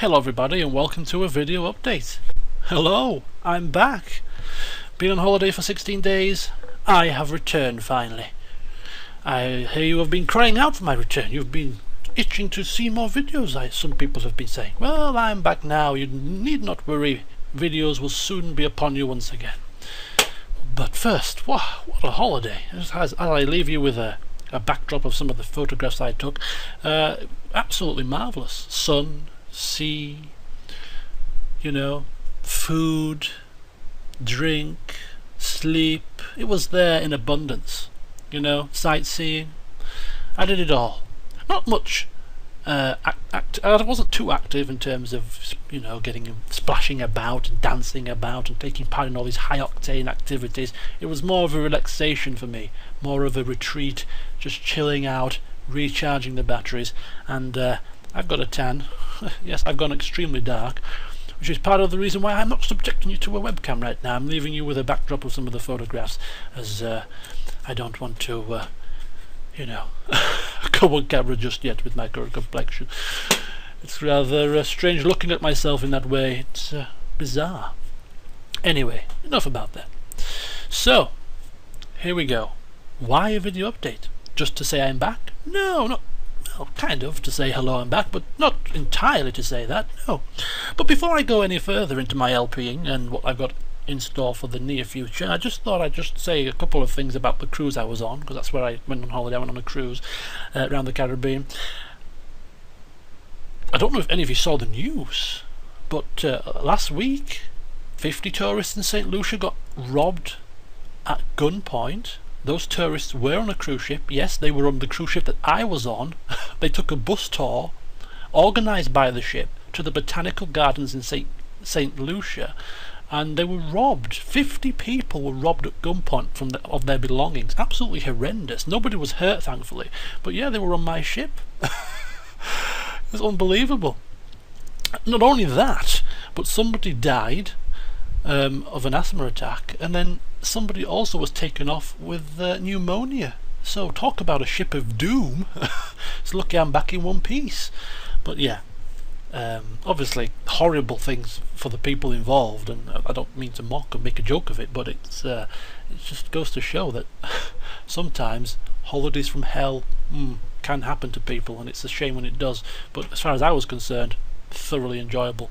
Hello everybody and welcome to a video update. Hello, I'm back. Been on holiday for 16 days. I have returned finally. I hear you have been crying out for my return. You've been itching to see more videos, some people have been saying. Well, I'm back now. You need not worry. Videos will soon be upon you once again. But first, wow, what a holiday. As I leave you with a backdrop of some of the photographs I took, absolutely marvellous. Sun, sea, food, drink, sleep. It was there in abundance. Sightseeing. I did it all. Not much. I wasn't too active in terms of getting splashing about and dancing about and taking part in all these high octane activities. It was more of a relaxation for me, more of a retreat, just chilling out, recharging the batteries. And I've got a tan. Yes, I've gone extremely dark, which is part of the reason why I'm not subjecting you to a webcam right now. I'm leaving you with a backdrop of some of the photographs, as I don't want to go on camera just yet with my current complexion. It's rather strange looking at myself in that way. It's bizarre. Anyway, enough about that. So, here we go. Why a video update? Just to say I'm back? No, not well, kind of to say hello, I'm back, but not entirely to say that, no. But before I go any further into my LPing and what I've got in store for the near future, I just thought I'd just say a couple of things about the cruise I was on, because that's where I went on holiday. I went on a cruise around the Caribbean. I don't know if any of you saw the news, but last week 50 tourists in St. Lucia got robbed at gunpoint. Those tourists were on a cruise ship. Yes, they were on the cruise ship that I was on. They took a bus tour organised by the ship to the botanical gardens in St. Lucia, and they were robbed. 50 people were robbed at gunpoint of their belongings. Absolutely horrendous. Nobody was hurt, thankfully, but yeah, they were on my ship. It was unbelievable. Not only that, but somebody died of an asthma attack, and then somebody also was taken off with pneumonia. So talk about a ship of doom. It's lucky I'm back in one piece. But yeah, obviously horrible things for the people involved, and I don't mean to mock and make a joke of it, but it just goes to show that sometimes holidays from hell can happen to people, and it's a shame when it does. But as far as I was concerned, thoroughly enjoyable.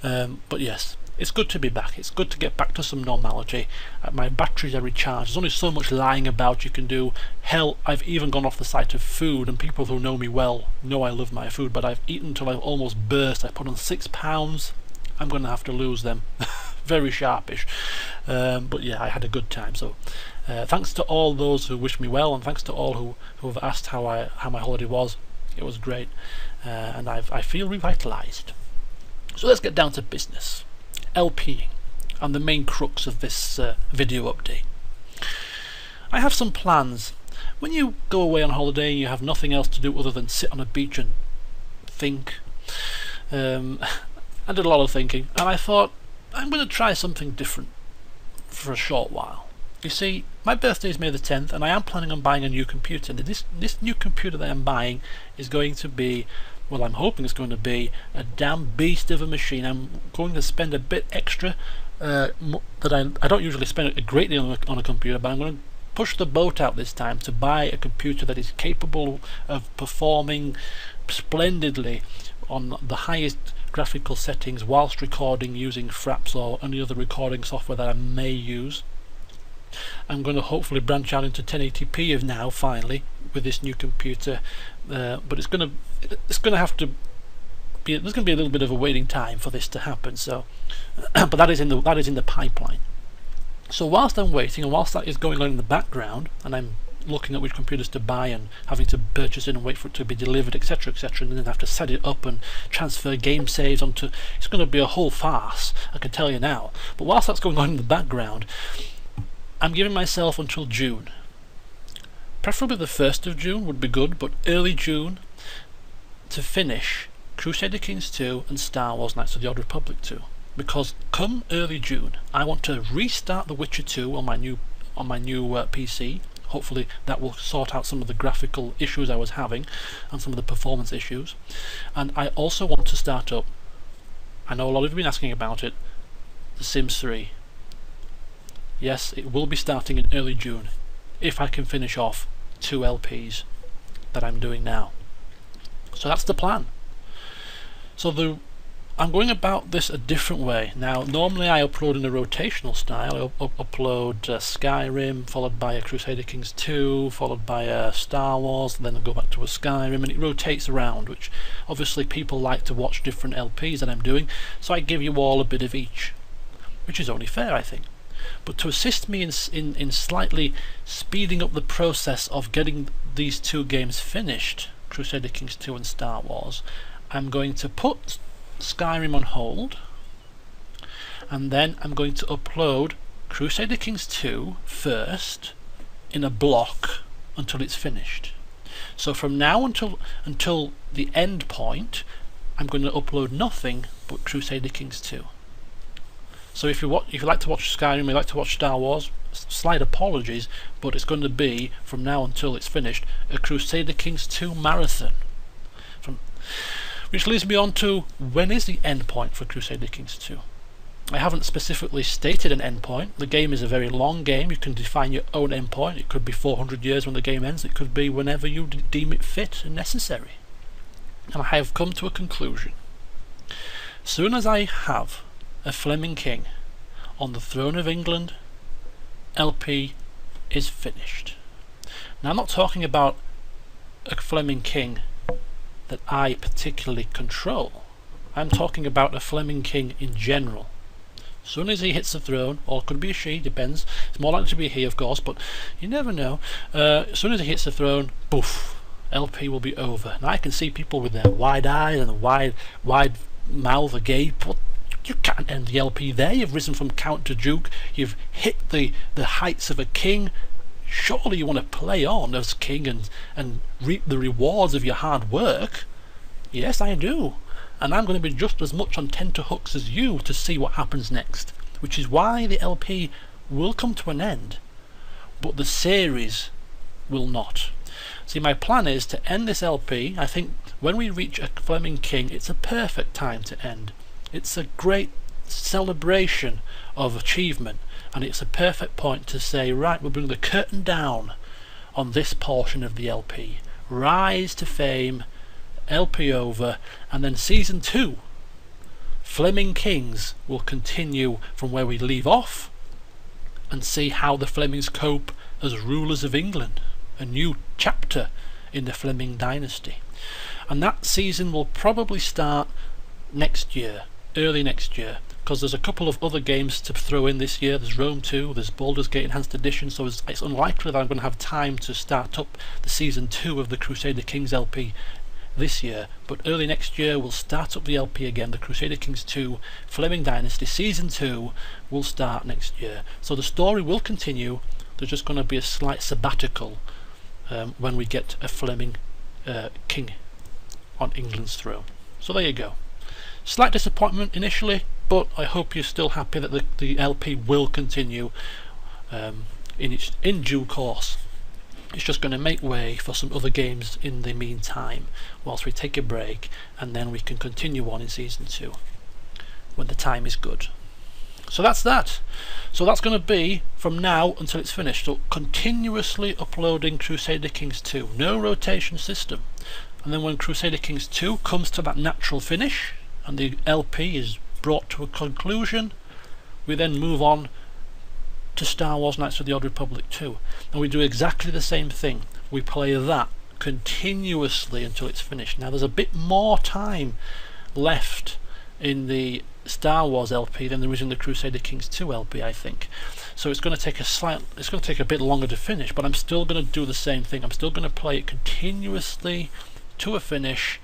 But yes, it's good to be back. It's good to get back to some normality. My batteries are recharged. There's only so much lying about you can do. Hell, I've even gone off the site of food, and people who know me well know I love my food, but I've eaten till I've almost burst. I put on 6 pounds. I'm going to have to lose them. Very sharpish. But yeah, I had a good time. So thanks to all those who wish me well, and thanks to all who have asked how my holiday was. It was great, and I feel revitalized. So let's get down to business. LPing, and the main crux of this video update. I have some plans. When you go away on holiday and you have nothing else to do other than sit on a beach and think, I did a lot of thinking, and I thought I'm going to try something different for a short while. You see, my birthday is May the 10th, and I am planning on buying a new computer. And this new computer that I'm buying is going to be, well, I'm hoping it's going to be a damn beast of a machine. I'm going to spend a bit extra that I don't usually spend a great deal on a computer, but I'm going to push the boat out this time to buy a computer that is capable of performing splendidly on the highest graphical settings whilst recording using Fraps or any other recording software that I may use. I'm going to hopefully branch out into 1080p now, finally, with this new computer, but it's going to have to be, there's going to be a little bit of a waiting time for this to happen. So, but that is in the pipeline. So whilst I'm waiting, and whilst that is going on in the background, and I'm looking at which computers to buy and having to purchase it and wait for it to be delivered, etc., etc., and then have to set it up and transfer game saves onto, it's going to be a whole farce, I can tell you now. But whilst that's going on in the background, I'm giving myself until June. Preferably the 1st of June would be good, but early June to finish Crusader Kings 2 and Star Wars Knights of the Old Republic 2. Because come early June, I want to restart The Witcher 2 on my new PC. Hopefully that will sort out some of the graphical issues I was having and some of the performance issues. And I also want to start up I know a lot of you have been asking about it. The Sims 3. Yes, it will be starting in early June, if I can finish off 2 LPs that I'm doing now. So that's the plan. So I'm going about this a different way. Now, normally I upload in a rotational style. I upload Skyrim, followed by a Crusader Kings 2, followed by a Star Wars, and then I go back to a Skyrim, and it rotates around, which obviously people like to watch different LPs that I'm doing, so I give you all a bit of each, which is only fair, I think. But to assist me in slightly speeding up the process of getting these 2 games finished, Crusader Kings 2 and Star Wars, I'm going to put Skyrim on hold, and then I'm going to upload Crusader Kings 2 first in a block until it's finished. So from now until the end point, I'm going to upload nothing but Crusader Kings 2. So if you like to watch Skyrim, you like to watch Star Wars, slight apologies, but it's going to be, from now until it's finished, a Crusader Kings 2 marathon. Which leads me on to, when is the end point for Crusader Kings 2? I haven't specifically stated an end point. The game is a very long game. You can define your own end point. It could be 400 years when the game ends. It could be whenever you deem it fit and necessary. And I have come to a conclusion. As soon as I have a Fleming King on the throne of England, LP is finished. Now, I'm not talking about a Fleming King that I particularly control. I'm talking about a Fleming King in general. As soon as he hits the throne, or it could be a she, depends. It's more likely to be a he, of course, but you never know. As soon as he hits the throne, poof, LP will be over. Now I can see people with their wide eyes and a wide mouth agape. But you can't end the LP there. You've risen from Count to Duke. You've hit the heights of a king. Surely you want to play on as king and reap the rewards of your hard work. Yes, I do. And I'm going to be just as much on tenterhooks as you to see what happens next. Which is why the LP will come to an end, but the series will not. See, my plan is to end this LP. I think when we reach a Fleming King, it's a perfect time to end. It's a great celebration of achievement, and it's a perfect point to say, right, we'll bring the curtain down on this portion of the LP. Rise to fame, LP over, and then Season 2, Fleming Kings, will continue from where we leave off and see how the Flemings cope as rulers of England, a new chapter in the Fleming dynasty. And that season will probably start next year, early next year, because there's a couple of other games to throw in this year. There's Rome 2, there's Baldur's Gate Enhanced Edition, so it's unlikely that I'm going to have time to start up the Season 2 of the Crusader Kings LP this year, but early next year we'll start up the LP again. The Crusader Kings 2 Fleming Dynasty Season 2 will start next year. So the story will continue. There's just going to be a slight sabbatical when we get a Fleming king on England's throne. So there you go. Slight disappointment initially, but I hope you're still happy that the LP will continue in due course. It's just going to make way for some other games in the meantime whilst we take a break, and then we can continue on in Season 2 when the time is good. So that's that. So that's going to be from now until it's finished. So continuously uploading Crusader Kings 2. No rotation system. And then when Crusader Kings 2 comes to that natural finish and the LP is brought to a conclusion, we then move on to Star Wars Knights of the Old Republic 2. And we do exactly the same thing. We play that continuously until it's finished. Now there's a bit more time left in the Star Wars LP than there is in the Crusader Kings 2 LP, I think. So it's going to take a bit longer to finish, but I'm still going to do the same thing. I'm still going to play it continuously to a finish,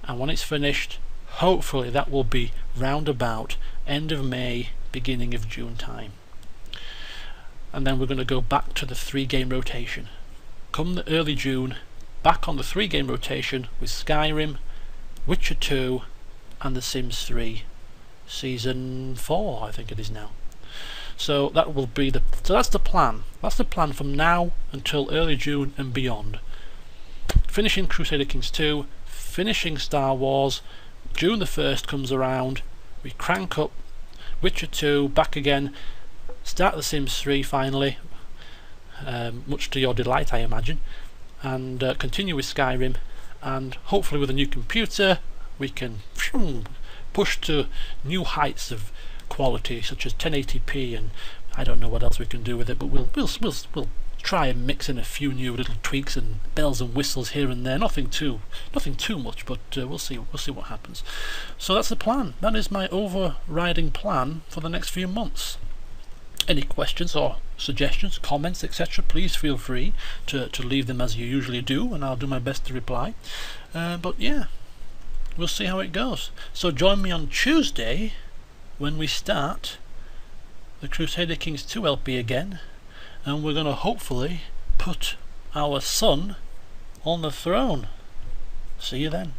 and when it's finished, hopefully that will be round about end of May, beginning of June time. And then we're going to go back to the 3-game rotation. Come the early June, back on the 3-game rotation with Skyrim, Witcher 2 and The Sims 3 Season 4, I think it is now. So that will be so that's the plan. That's the plan from now until early June and beyond. Finishing Crusader Kings 2, finishing Star Wars. June the 1st comes around, we crank up Witcher 2, back again, start The Sims 3 finally, much to your delight I imagine, and continue with Skyrim, and hopefully with a new computer we can push to new heights of quality such as 1080p, and I don't know what else we can do with it, but we'll try and mix in a few new little tweaks and bells and whistles here and there. Nothing too much, but we'll see what happens. So that's the plan. That is my overriding plan for the next few months. Any questions or suggestions, comments, etc., please feel free to leave them as you usually do, and I'll do my best to reply. But yeah, we'll see how it goes. So join me on Tuesday when we start the Crusader Kings 2 LP again, and we're going to hopefully put our son on the throne. See you then.